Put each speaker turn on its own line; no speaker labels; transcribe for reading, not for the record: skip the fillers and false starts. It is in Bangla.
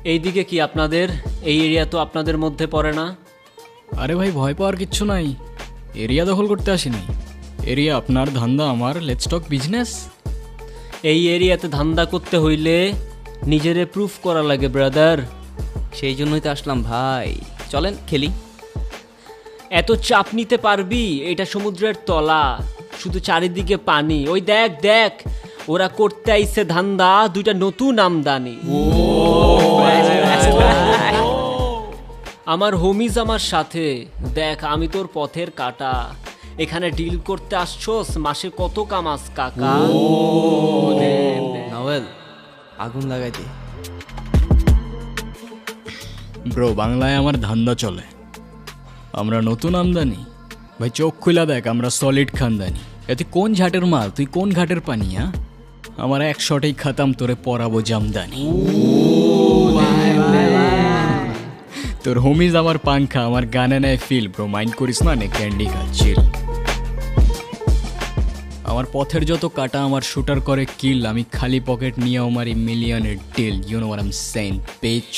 এইদিকে কি আপনাদের? এই এরিয়া তো আপনাদের মধ্যে পড়ে না।
আরে ভাই, ভয় পাওয়ার কিচ্ছু নাই। এরিয়া দখল করতে আসিনি। এরিয়া আপনার, ধান্দা আমার। Let's talk business.
এই এরিয়াতে ধান্দা করতে হইলে নিজেরে প্রুফ করা লাগে ব্রাদার।
সেই জন্যই তো আসলাম ভাই, চলেন খেলি।
এত চাপ নিতে পারবি? এটা সমুদ্রের তলা, শুধু চারিদিকে পানি। ওই দেখ দেখ, ওরা করতে আইছে ধান্দা, দুইটা নতুন আমদানি। আমার হোমিজ আমার সাথে। দেখ, আমি তোর পথের কাটা। এখানে ডিল করতে আসছোস, মাসে কত কামাস কাকা?
নভেল আগুন লাগাই দে।
ব্রো, বাংলায় আমার ধান্দা চলে। আমরা নতুন আমদানি। ভাই চোখ খুলা দেখ, আমরা সলিড খানদানি। এতে কোন ঝাটের মাল, তুই কোন ঘাটের পানি? হ্যাঁ, আমার এক শটেই খাতাম, তোরে পরাবো জামদানি। তোর হোমিজ আমার পাংখা, আমার গানে নেয় ফিল। ব্রো মাইন্ড করিস না, নে ক্যান্ডি খাচ্ছিল। আমার পথের যত কাটা আমার শুটার করে কিল। আমি খালি পকেট নিয়ে আমার মিলিয়নের deal. You know what I am saying, beach.